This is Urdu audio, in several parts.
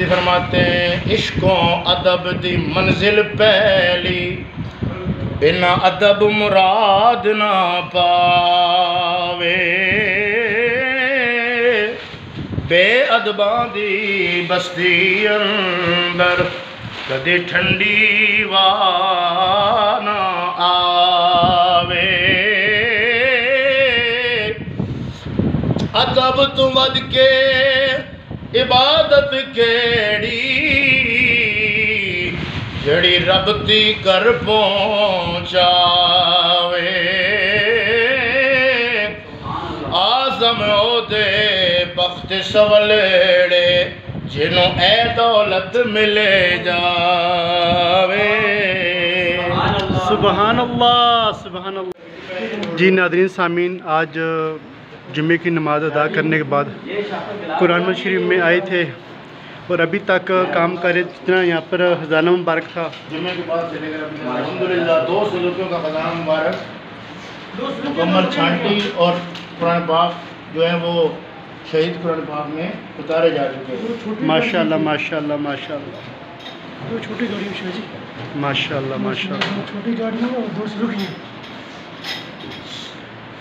فرماتے ہیں عشق و ادب دی منزل پہلی بنا ادب مراد نہ پاوے بے ادباں دی بستی اندر کدی ٹھنڈی وا نہ آوے ادب تو ود کے عبادت کیڑی جڑی رب تی کر پہنچاوے آزم او دے بخت سولیڑے جنوں اے دولت ملے جاوے سبحان اللہ سبحان اللہ۔ جی ناظرین سامعین، آج جمعے کی نماز ادا کرنے کے بعد قرآن مجید شریف میں آئے تھے اور ابھی تک کام کر رہے جتنا یہاں پر خزانہ مبارک تھا جمعے کے بعد چلے گا الحمدللہ 200 روپیوں کا خزانہ مبارک مکمل چھانٹی اور قرآن پاک جو ہے وہ شہید قرآن پاک میں اتارے جا چکے ہیں۔ ماشاء اللہ ماشاء اللہ ماشاء اللہ، دو چھوٹی گاڑیوں شاہ جی، ماشاء اللہ ماشاء اللہ۔ دو چھوٹی گاڑیوں اور 2 سلوک ہیں۔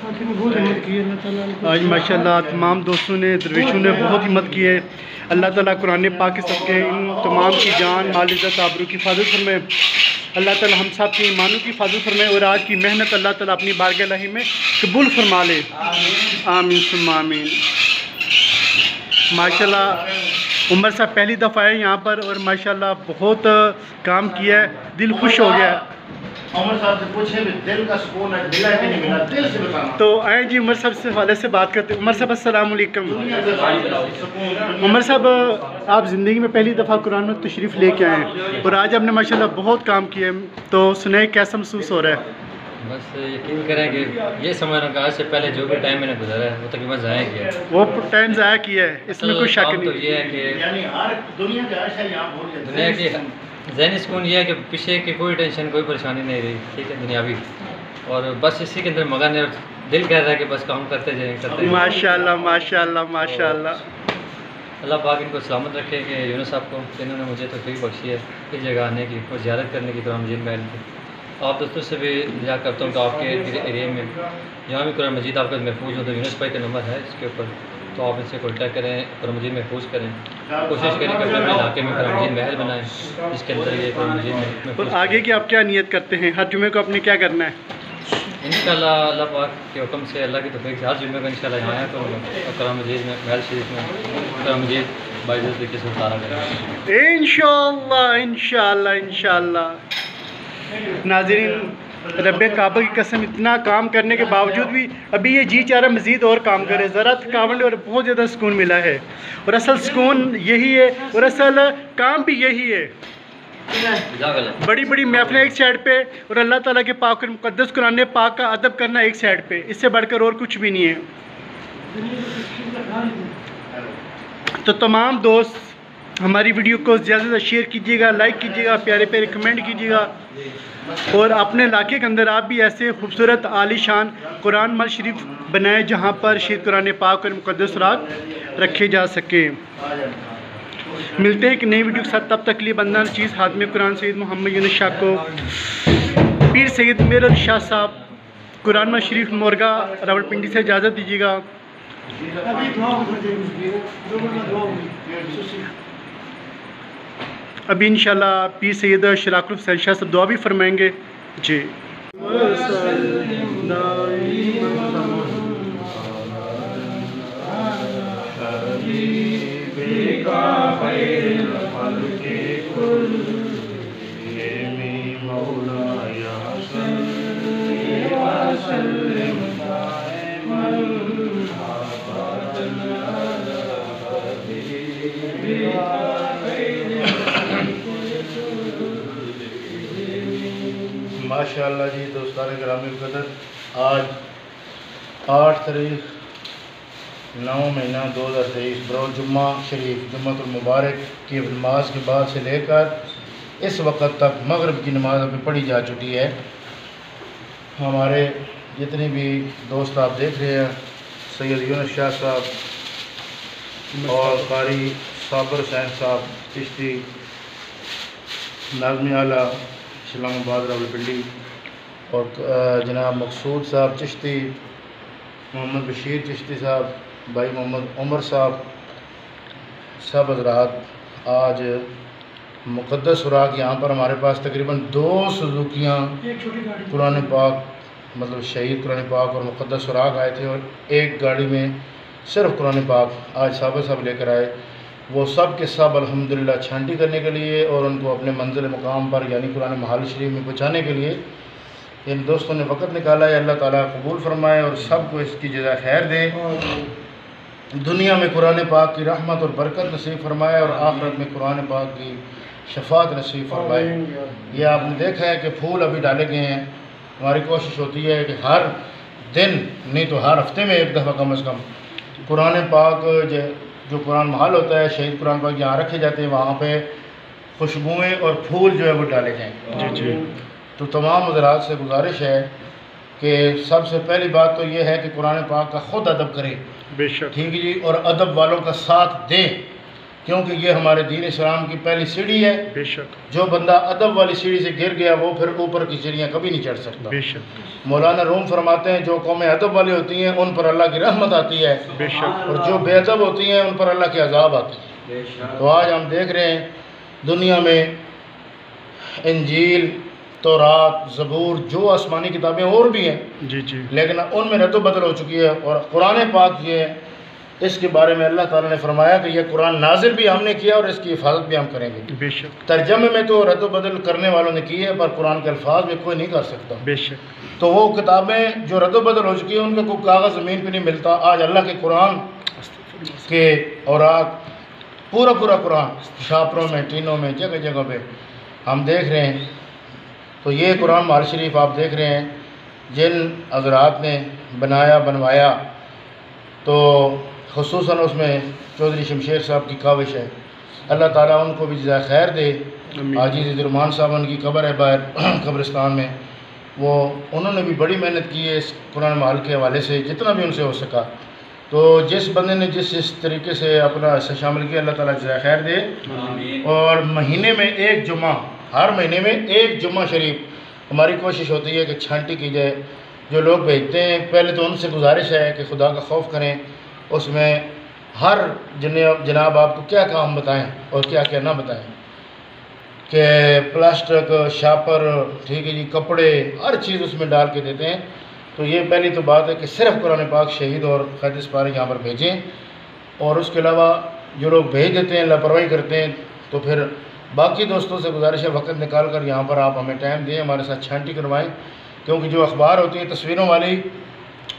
بہت ہمت کی ہے اللہ تعالیٰ نے۔ آج ماشاء اللہ تمام دوستوں نے درویشوں نے بہت ہمت کی ہے۔ اللہ تعالیٰ قرآن پاک کے صدقے ان تمام کی جان مال عزت آبرو کی حفاظت فرمائے۔ اللہ تعالیٰ ہم سب کی ایمانوں کی حفاظت فرمائے اور آج کی محنت اللہ تعالیٰ اپنی بارگاہ الہی میں قبول فرما لے، آمین ثم آمین۔ ماشاء اللہ عمر صاحب پہلی دفعہ آئے یہاں پر اور ماشاء اللہ بہت کام کیا ہے، دل خوش ہو گیا ہے۔ عمر صاحب سے پوچھے بھی دل کا سکون ہے ملا کہ نہیں ملا، دل سے بتانا۔ تو آئیں جی عمر صاحب سے حوالے سے بات کرتے ہیں۔ عمر صاحب السلام علیکم۔ عمر صاحب آپ زندگی میں پہلی دفعہ قرآن میں تشریف لے کے آئے ہیں اور آج آپ نے ماشاءاللہ بہت کام کیے، تو سنائیں کیسا محسوس ہو رہا ہے؟ بس یقین کریں کہ یہ سمجھ رہا ہوں کہ آج سے پہلے جو بھی ٹائم میں نے گزارا ہے وہ تقریباً ضائع کیا ہے۔ وہ ٹائم ضائع کیا ہے، اس میں کوئی شک تو نہیں۔ یہ ہے کہ یعنی ہر دنیا کے عرش ہے یہاں بہت جاتے دنیا کی ذہنی سکون یہ ہے کہ پیچھے کی کوئی ٹینشن کوئی پریشانی نہیں رہی، ٹھیک ہے دنیاوی، اور بس اسی کے اندر مگن ہے اور دل کہہ رہا ہے کہ بس کام کرتے جائیں کرتے جائیں۔ ماشاء اللہ ماشاء اللہ ماشاء اللہ۔ اللہ پاک ان کو سلامت رکھے کہ یونس صاحب کو جنہوں نے مجھے توفیق بخشی ہے اس جگہ آنے کی اور زیارت کرنے کی قرآن مجید محل کی۔ آپ دوستوں سے بھی دعا کرتا ہوں کہ آپ کے ایریا میں جہاں بھی قرآن مجید آپ کا محفوظ ہو تو یونس بھائی کا نمبر ہے اس کے اوپر، تو آپ ان سے کانٹیکٹ کریں، قرآن مجید محفوظ کریں، کوشش کریں کہ اپنے علاقے میں قرآن مجید محل بنائیں جس کے اندر یہ قرآن مجید محفوظ اور آگے کی آپ کیا نیت کرتے ہیں؟ ہر جمعے کو آپ نے کیا کرنا ہے؟ انشاءاللہ اللہ پاک کے حکم سے اللہ کی توفیق سے ہر جمعے کو انشاءاللہ یہاں آیا کروں گا اور قرآن مجید میں محل شریف میں قرآن مجید باعزت طریقے سے اتارا کریں گے انشاءاللہ انشاءاللہ انشاءاللہ۔ ناظرین رب کعبہ کی قسم اتنا کام کرنے کے باوجود بھی ابھی یہ جی چاہ رہا مزید اور کام کرے، ذرا تھکاوٹ اور بہت زیادہ سکون ملا ہے، اور اصل سکون یہی ہے اور اصل کام بھی یہی ہے۔ جزاک اللہ۔ بڑی بڑی محفلیں ایک سائڈ پہ اور اللہ تعالیٰ کے پاک اور مقدس قرآن پاک کا ادب کرنا ایک سائڈ پہ، اس سے بڑھ کر اور کچھ بھی نہیں ہے۔ تو تمام دوست ہماری ویڈیو کو زیادہ سے زیادہ شیئر کیجیے گا، لائک کیجیے گا، پیارے پیارے کمنٹ کیجیے گا، اور اپنے علاقے کے اندر آپ بھی ایسے خوبصورت عالی شان قرآن مجید شریف بنائیں جہاں پر شہید قرآن پاک اور مقدس رات رکھے جا سکیں۔ ملتے ہیں ایک نئی ویڈیو کے ساتھ، تب تک لیے بندہ چیز حاتم قرآن سید محمد یونس شاہ کو پیر سید میرر شاہ صاحب قرآن مجید شریف مورگا راولپنڈی سے اجازت دیجیے گا۔ ابھی انشاءاللہ پیر سید شراق الحسین شاہ صاحب دعا بھی فرمائیں گے۔ جی ماشاءاللہ جی دوستان گرامی قدر، آج 8 تاریخ 9 مہینہ 2023 بروز جمعہ شریف جمعہ المبارک کی نماز کے بعد سے لے کر اس وقت تک مغرب کی نماز ابھی پڑھی جا چکی ہے۔ ہمارے جتنے بھی دوست آپ دیکھ رہے ہیں، سید یونس شاہ صاحب اور قاری صابر حسین صاحب چشتی، ناظم اعلیٰ اسلام آباد راولپنڈی، اور جناب مقصود صاحب چشتی، محمد بشیر چشتی صاحب، بھائی محمد عمر صاحب، سب حضرات آج مقدس سراغ یہاں پر ہمارے پاس تقریباً 2 سزوکیاں ایک چھوٹی گاڑی قرآن پاک مطلب شہید قرآن پاک اور مقدس سراغ آئے تھے، اور ایک گاڑی میں صرف قرآن پاک آج صاحب لے کر آئے. وہ سب کے سب الحمدللہ چھانٹی کرنے کے لیے اور ان کو اپنے منزل مقام پر یعنی قرآن محل شریف میں پہنچانے کے لیے ان دوستوں نے وقت نکالا ہے. اللہ تعالیٰ قبول فرمائے اور سب کو اس کی جزائے خیر دے. دنیا میں قرآن پاک کی رحمت اور برکت نصیب فرمائے اور آخرت میں قرآن پاک کی شفاعت نصیب فرمائے. یہ آپ نے دیکھا ہے کہ پھول ابھی ڈالے گئے ہیں. ہماری کوشش ہوتی ہے کہ ہر دن نہیں تو ہر ہفتے میں ایک دفعہ کم از کم قرآن پاک جو قرآن محل ہوتا ہے شہید قرآن پاک جہاں رکھے جاتے ہیں وہاں پہ خوشبوئیں اور پھول جو ہے وہ ڈالے جائیں. جی تو تمام حضرات سے گزارش ہے کہ سب سے پہلی بات تو یہ ہے کہ قرآن پاک کا خود ادب کرے. بے شک. ٹھیک ہے جی، اور ادب والوں کا ساتھ دیں کیونکہ یہ ہمارے دین اسلام کی پہلی سیڑھی ہے. بے شک. جو بندہ ادب والی سیڑھی سے گر گیا وہ پھر اوپر کی سیڑھیاں کبھی نہیں چڑھ سکتا. بے شک. مولانا روم فرماتے ہیں جو قومیں ادب والی ہوتی ہیں ان پر اللہ کی رحمت آتی ہے، بے شک. اور جو بے ادب ہوتی ہیں ان پر اللہ کے عذاب آتے ہیں. تو آج ہم دیکھ رہے ہیں دنیا میں انجیل، تورات، زبور، جو آسمانی کتابیں اور بھی ہیں جی جی. لیکن ان میں رد و بدل ہو چکی ہے. اور قرآن پاک یہ اس کے بارے میں اللہ تعالیٰ نے فرمایا کہ یہ قرآن نازل بھی ہم نے کیا اور اس کی حفاظت بھی ہم کریں گے. بے شک. ترجمے میں تو رد و بدل کرنے والوں نے کی ہے پر قرآن کے الفاظ میں کوئی نہیں کر سکتا. بے شک. تو وہ کتابیں جو رد و بدل ہو چکی ہیں ان کا کوئی کاغذ زمین پہ نہیں ملتا. آج اللہ کے قرآن کے اوراق پورا قرآن شاپروں میں، ٹینوں میں، جگہ جگہ پہ ہم دیکھ رہے ہیں. تو یہ قرآن محل شریف آپ دیکھ رہے ہیں جن حضرات نے بنوایا تو خصوصاً اس میں چودھری شمشیر صاحب کی کاوش ہے. اللہ تعالیٰ ان کو بھی جزائے خیر دے. حاجی عزیزالرحمان صاحب ان کی قبر ہے باہر قبرستان میں، وہ انہوں نے بھی بڑی محنت کی ہے اس قرآن محل کے حوالے سے جتنا بھی ان سے ہو سکا. تو جس بندے نے جس طریقے سے اپنا حصہ شامل کیا اللہ تعالیٰ جزائے خیر دے. اور مہینے میں ایک جمعہ، ہر مہینے میں ایک جمعہ شریف ہماری کوشش ہوتی ہے کہ چھانٹی کی جائے. جو لوگ بھیجتے ہیں پہلے تو ان سے گزارش ہے کہ خدا کا خوف کریں. اس میں ہر جناب آپ کو کیا کام بتائیں اور کیا کیا نہ بتائیں کہ پلاسٹک، شاپر، ٹھیک ہے جی، کپڑے، ہر چیز اس میں ڈال کے دیتے ہیں. تو یہ پہلی تو بات ہے کہ صرف قرآن پاک شہید اور قید سپارے یہاں پر بھیجیں. اور اس کے علاوہ جو لوگ بھیج دیتے ہیں لاپرواہی کرتے ہیں تو پھر باقی دوستوں سے گزارش ہے وقت نکال کر یہاں پر آپ ہمیں ٹائم دیں، ہمارے ساتھ چھانٹی کروائیں. کیونکہ جو اخبار ہوتی ہیں تصویروں والی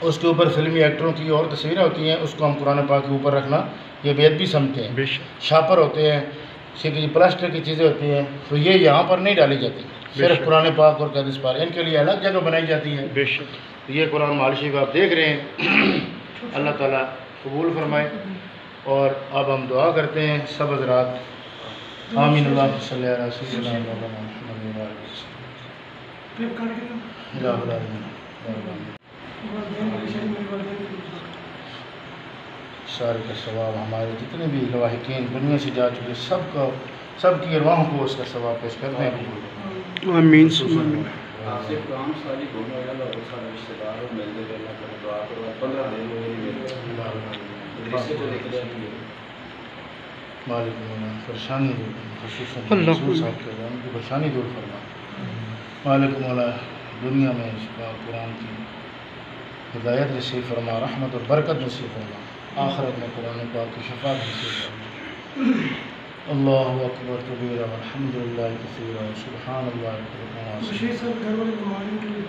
اس کے اوپر فلمی ایکٹروں کی اور تصویریں ہوتی ہیں، اس کو ہم قرآن پاک کے اوپر رکھنا یہ بے ادبی سمجھتے ہیں. شاپر ہوتے ہیں، پلاسٹک کی چیزیں ہوتی ہیں تو یہ یہاں پر نہیں ڈالی جاتی. صرف قرآن پاک اور قید سپارے ان کے لیے الگ جگہ بنائی جاتی ہے. بے شک. یہ قرآن محل شریف آپ دیکھ رہے ہیں. اللہ تعالیٰ قبول فرمائے. اور اب ہم دعا کرتے ہیں سب حضرات. آمین. اللہ صلی علی سیدنا محمد سارے کا ثواب ہمارے جتنے بھی لواحقین دنیا سے جا چکے سب کی ارواحوں کو اس کا ثواب پیش کرتے ہیں. آمین. پریشانی خصوصاً صاحب کے ان کی پریشانی دور فرما. مالک مولا دنیا میں اس قرآن کی ہدایت نصیب فرما، رحمت اور برکت نصیب فرما. آخرت میں قرآن پاک کی شفاعت نصیب فرما. اللہ اکبر کبیرہ والحمد للہ کثیرہ سبحان اللہ بشیر صاحب گھر والے بیماریوں کے لیے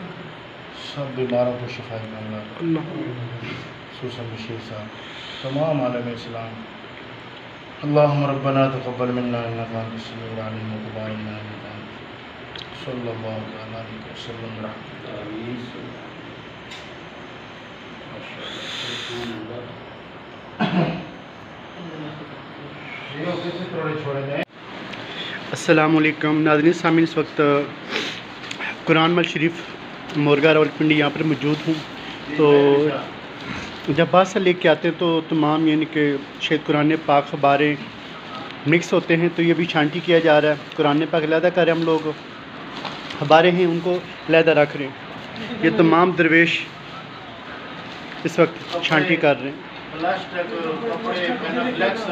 سب بیماروں کو شفا اللہ، خصوصاً بشیر صاحب، تمام عالم اسلام. اللہم ربنا تقبل منا انک انت السمیع العلیم وتب علینا انک انت صلی اللہ علیہ وسلم. السلام علیکم ناظرین سامعین، اس وقت قرآن محل شریف مورگا راولپنڈی یہاں پر موجود ہوں. تو جب بادشاہ لے کے آتے ہیں تو تمام یعنی کہ شہید قرآن پاک اخباریں مکس ہوتے ہیں تو یہ بھی چھانٹی کیا جا رہا ہے. قرآن پاک علیحدہ کر رہے ہیں ہم لوگ, ہمارے ہیں ان کو علیحدہ رکھ رہے ہیں. یہ تمام درویش اس وقت چھانٹی کر رہے ہیں. پلاسٹک کپڑے پینافلیکس